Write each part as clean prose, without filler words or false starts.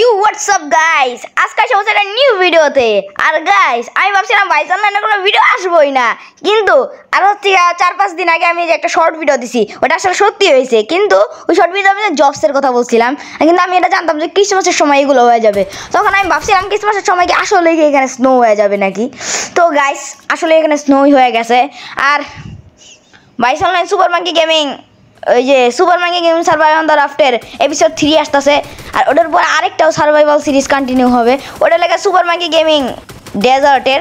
You WhatsApp guys, আজকে আসবো একটা নিউ ভিডিওতে। আর গাইস, আমি ভাবছিলাম ভাইস অনলাইনে কোনো ভিডিও আসবোই না, কিন্তু আরো 4-5 দিন আগে আমি যে একটা শর্ট ভিডিও দিছি ওটা আসলে সত্যি হয়েছে। কিন্তু ওই শর্ট ভিডিও আমি জবসের কথা বলছিলাম, কিন্তু আমি এটা জানতাম যে ক্রিসমাসের সময় এগুলো হয়ে যাবে। তখন আমি ভাবছিলাম ক্রিসমাসের সময় কি আসলে কি এখানে স্নো হয়ে যাবে নাকি। তো গাইস, আসলে এখানে স্নোই হয়ে গেছে। আর ভাইস অনলাইন সুপার মাঙ্কি গেমিং, ওই যে Super Monkey Gaming Survival the রাফটের এপিসোড 3 আসতেছে, আর ওটার পর আরেকটাও সার্ভাইভাল সিরিজ কন্টিনিউ হবে, ওটা লেগে সুপার মাঙ্কি গেমিং ডেজার্টের।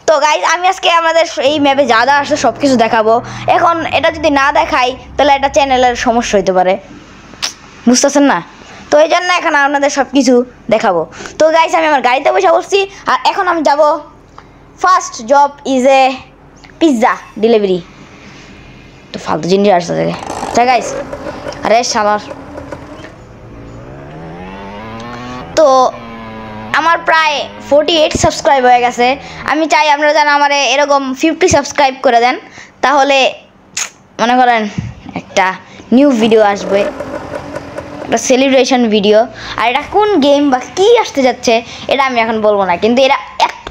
তো গাইজ, আমি আজকে আমাদের এই ম্যাপে যা যা আসছে সব কিছু দেখাবো। এখন এটা যদি না দেখাই তাহলে এটা চ্যানেলের সমস্যা হইতে পারে, বুঝতেছেন না? তো এই জন্য এখন আপনাদের সব কিছু দেখাবো। তো গাইজ, আমি আমার গাড়িতে বসে বসছি, আর এখন আমি যাব। First job is a pizza delivery. তো ফালতু জিনিস আসতে থাকে গাইস। আরে সালার, তো আমার প্রায় 48 সাবস্ক্রাইব হয়ে গেছে। আমি চাই আপনারা যেন আমার এরকম 50 সাবস্ক্রাইব করে দেন, তাহলে মনে করেন একটা নিউ ভিডিও আসবে, একটা সেলিব্রেশন ভিডিও। আর এটা কোন গেম বা কী আসতে যাচ্ছে এটা আমি এখন বলবো না, কিন্তু এটা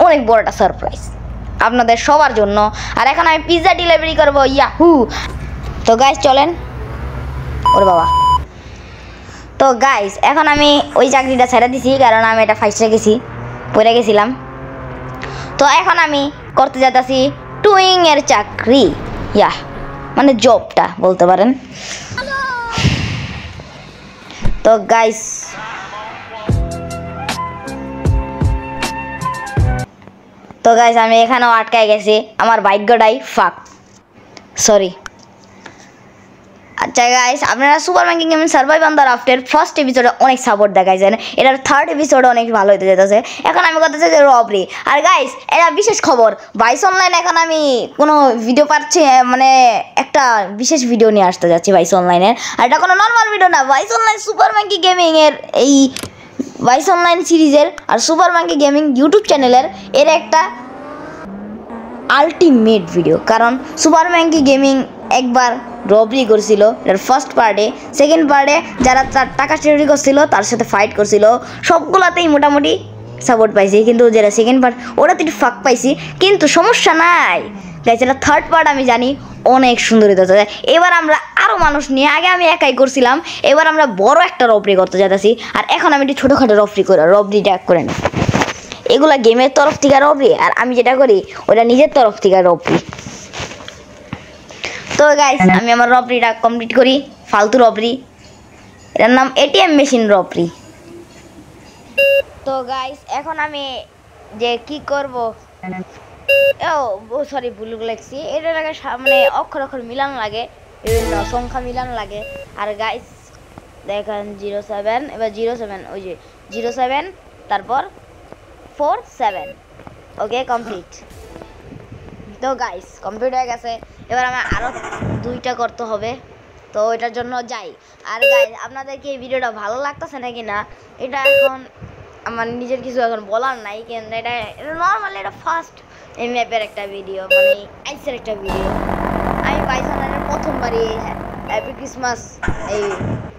অনেক বড় একটা সারপ্রাইজ আপনাদের সবার জন্য। আর এখন আমি পিৎজা ডেলিভারি করবো, ইয়াহু। তো গাইস চলেন। ওরে বাবা। তো গাইস, এখন আমি ওই চাকরিটা ছেড়ে দিছি, কারণ আমি এটা ফাইসে গেছি, পড়ে গেছিলাম। তো এখন আমি করতে যাচ্ছি টুইং এর চাকরি, মানে জবটা বলতে পারেন। তো গাইস, আমি এখানেও আটকায় গেছি, আমার ভাগ্যটাই ফাক, সরি। আচ্ছা গাইস, আপনারা Super Monkey Gaming Survival the রাফটের ফার্স্ট এপিসোডে অনেক সাপোর্ট দেখাইছেন, এটার থার্ড এপিসোডে অনেক ভালো হতে যেতেছে। এখন আমি কথা চাই রবরি। আর গাইস, এটা বিশেষ খবর, ভাইস অনলাইন এখন আমি কোনো ভিডিও পাচ্ছি, মানে একটা বিশেষ ভিডিও নিয়ে আসতে যাচ্ছি ভাইস অনলাইনের। আর এটা কোনো নর্মাল ভিডিও না, ভাইস অনলাইন সুপার মাঙ্কি গেমিংয়ের এই ভাইস অনলাইন সিরিজের আর সুপার মাঙ্কি গেমিং ইউটিউব চ্যানেলের এর একটা আলটিমেট ভিডিও। কারণ সুপার মাঙ্কি গেমিং একবার রবরি করছিল এটার ফার্স্ট পার্টে, সেকেন্ড পার্টে যারা তার টাকা চুরি করছিল তার সাথে ফাইট করছিল, সবগুলাতেই মোটামুটি সাপোর্ট পাইছি। কিন্তু যেটা সেকেন্ড পার্ট ওটাতে একটু ফাঁক পাইছি, কিন্তু সমস্যা নাই গাইস, এটা থার্ড পার্ট আমি জানি অনেক সুন্দর হতে যাচ্ছে। এবার আমরা আরও মানুষ নিয়ে, আগে আমি একাই করছিলাম, এবার আমরা বড় একটা রবরি করতে যাচ্ছি। আর এখন আমি একটু ছোটোখাটো রবরিটা করে নিই। এগুলা গেমের তরফ থেকে রবরি, আর আমি যেটা করি ওটা নিজের তরফ থেকে রবরি। তো গাইস, আমি আমার রবরিটা কমপ্লিট করি, ফালতু রবরি, এটার নাম এটিএম মেশিন রবরি। তো গাইস, এখন আমি যে কি করব, ও সরি ভুল লেখছি, এটা লাগে মানে অক্ষর মিলান লাগে, বিভিন্ন সংখ্যা মিলান লাগে। আর গাইস দেখেন 07, এবার 07, ওই যে 07 তারপর 47, ওকে কমপ্লিট। তো গাইস কমপ্লিট হয়ে গেছে, এবার আমার আরও 2টা করতে হবে, তো এটার জন্য যাই। আর গাইস, আপনাদেরকে এই ভিডিওটা ভালো লাগতেছে নাকি না এটা এখন আমার নিজের কিছু এখন বলার নাই, কিন্তু এটা নর্মালি এটা ফার্স্ট এই ম্যাপের একটা ভিডিও, মানে আইসের একটা ভিডিও। আমি ভাইসনের প্রথমবারই হ্যাপি ক্রিসমাস, এই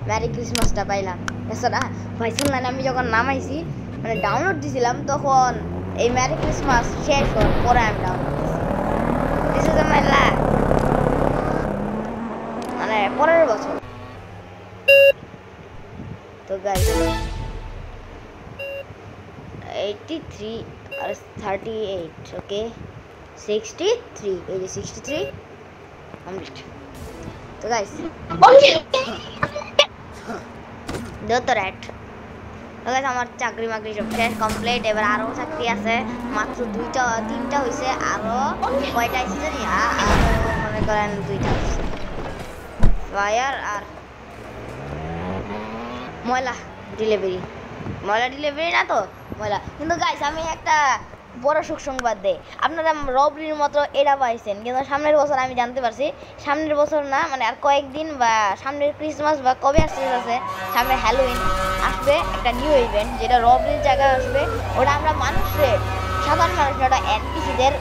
ম্যারি ক্রিসমাসটা পাইলাম। এছাড়া ভাইসন আমি যখন নামাইছি, মানে ডাউনলোড দিছিলাম, তখন এই ম্যারি ক্রিসমাস শেষ হওয়ার পরে আমি ডাউনলোড দিছি, মানে 15 বছর। তো গাইস 83 আর 38, ওকে 63, এই যে 63 কমপ্লিট। তো গাইস আমার চাকরি মাকরি সব শেষ কমপ্লিট। এবার আরও চাকরি আছে, মাত্র 3টা হয়েছে, আরও কয়টা আছে জানি, আরও মনে করেন 2টা হয়েছে, ফায়ার আর ময়লা ডেলিভারি না তো ময়লা। কিন্তু গাইস, আমি একটা বড় সুসংবাদ দেই, আপনারা রবরির মতো এটা পাইছেন, কিন্তু সামনের বছর আমি জানতে পারছি, সামনের বছর না মানে আর কয়েকদিন, বা সামনের ক্রিসমাস বা কবে আসতে যাচ্ছে, সামনে হ্যালোউইন আসবে, একটা নিউ ইভেন্ট যেটা রবরির জায়গায় আসবে। ওটা আমরা মানুষের, সাধারণ মানুষ, ওটা এনপিসিদের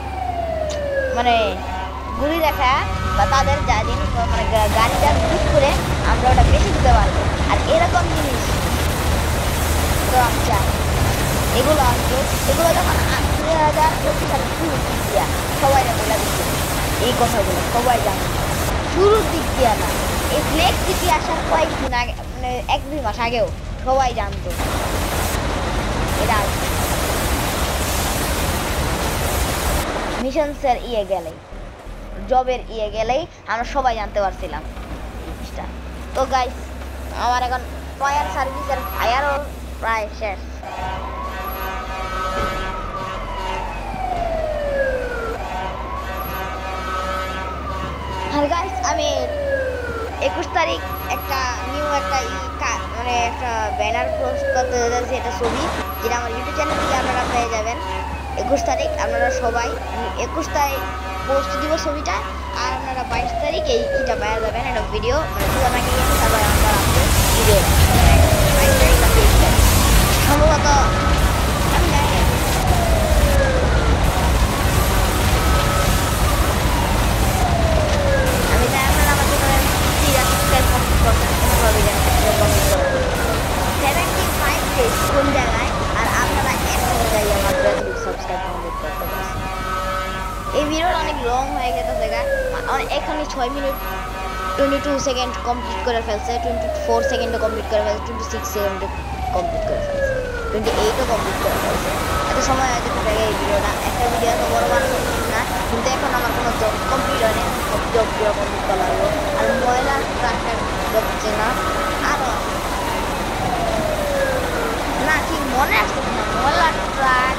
মানে ঘুরি দেখা বা তাদের যা জিনিস মানে গাড়িটা বুক করে আমরা ওটা বেশি দিতে পারবো। আর এরকম জিনিস তো আমি এগুলো আসলো, এগুলো যখন 2025 সালের শুরুর দিক দিয়া সবাই বলে দিচ্ছে এই কথাগুলো, সবাই জানে শুরুর দিক দিয়া না, এই ফ্লেক্স সিটি আসার কয়েকদিন আগে, মানে 1-2 মাস আগেও সবাই জানতো এটা মিশনসের গেলেই, জবের গেলেই আমরা সবাই জানতে পারছিলাম এই জিনিসটা। তো গাইস আমার এখন ফায়ার সার্ভিসের ফায়ারও প্রায় শেষ। আর গাইস আমি 21 তারিখ একটা নিউ একটা মানে একটা ব্যানার পোস্ট করতে যাচ্ছি, এটা ছবি যেটা আমার ইউটিউব চ্যানেল থেকে আপনারা পেয়ে যাবেন। 21 তারিখ আপনারা সবাই 21 তারিখ পোস্ট দিব ছবিটা, আর আপনারা 22 তারিখ এইটা পেয়ে যাবেন একটা ভিডিও, মানে পুরোনো গিয়ে তারপর আমরা আসবো ভিডিও 22 তারিখ বা 23 তারিখ সম্ভবত, আমি জানি না। আমি তাই আপনারা আমার চ্যানেলে 3 কমপ্লিট করবেন, কোনোভাবে যেন 75 ডেজ কোন জায়গায়, আর আপনারা এখনো যাই আমার সাবস্ক্রাইব কমপ্লিট করতে পারছেন। এই ভিডিওটা অনেক লং হয়ে গেছে, এখানে 6 মিনিট 22 সেকেন্ড কমপ্লিট করে ফেলছে, 24 সেকেন্ডও কমপ্লিট করে ফেলছে, 26 সেকেন্ডও কমপ্লিট করে ফেলছে, 28ও কমপ্লিট করে ফেলছে। এত সময় হয়ে যেতে থাকে এই ভিডিওটা, একটা ভিডিও এত বড় বানানো না, কিন্তু এখন আমার কোনো জব কমপ্লিট হয়নি, সব জবগুলো কমপ্লিট করা লাগলো। আর ময়লা ট্রাকের জব হচ্ছে না, আরও না ঠিক মনে আসতেছে না, ময়লা ট্রাক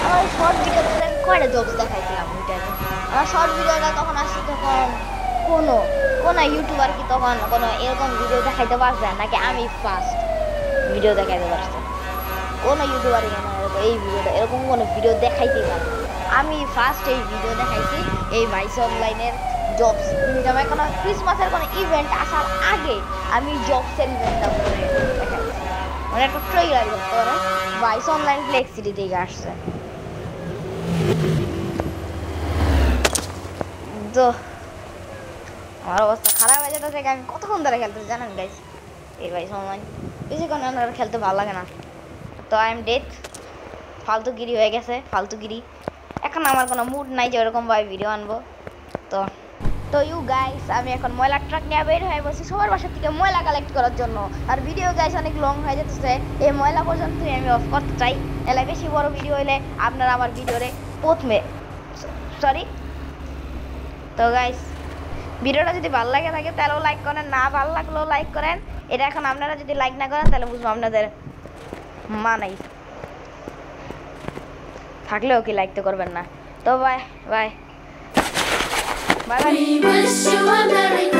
আমার শর্ট ভিডিওতে আমি কয়টা জবস দেখাইছিলাম ওইটাকে। আমার শর্ট ভিডিওটা তখন আসছে, তখন কোনো ইউটিউবার কি তখন কোনো এরকম ভিডিও দেখাইতে পারছে নাকি আমি ফার্স্ট ভিডিও দেখাইতে পারছি? কোনো ইউটিউবারই কেন এই ভিডিওটা এরকম কোনো ভিডিও দেখাইতেই পারে না, আমি ফার্স্ট এই ভিডিও দেখাইছি এই ভাইস অনলাইনের জবস। যেমন কোনো ক্রিসমাসের কোনো ইভেন্ট আসার আগে আমি জবসের ইভেন্টটা দেখাইছি, মানে একটা ট্রেইলার করতে পারে ভাইস অনলাইন ফ্লেক্স সিটি থেকে আসছে। তো আমার অবস্থা খারাপ হয়ে যেতে থেকে আমি কতক্ষণ ধরে খেলতেছি জানেন গাইস, এই ভাইস অনলাইন বেশিক্ষণ আমার খেলতে ভালো লাগে না। তো আই এম ডেথ, ফালতুগিরি হয়ে গেছে, ফালতুগিরি। এখন আমার কোনো মুড নাই যে ওরকমভাবে ভিডিও আনবো। তো ইউ গাইস আমি এখন ময়লা ট্রাক নিয়ে বের হয়ে বলছি সবার বাসা থেকে ময়লা কালেক্ট করার জন্য। আর ভিডিও গাইস অনেক লং হয়ে যেতেছে, এই ময়লা পর্যন্তই আমি অফ করতে চাই, এলে বেশি বড় ভিডিও হইলে আপনারা আমার ভিডিওরে প্রথমে সরি। তো গাইস ভিডিওটা যদি ভালো লাগে থাকে তাহলেও লাইক করেন, না ভালো লাগলেও লাইক করেন। এটা এখন আপনারা যদি লাইক না করেন তাহলে বুঝবো আপনাদের মানাই থাকলেও কি লাইক তো করবেন না। তো বাই বাই বাই বাই।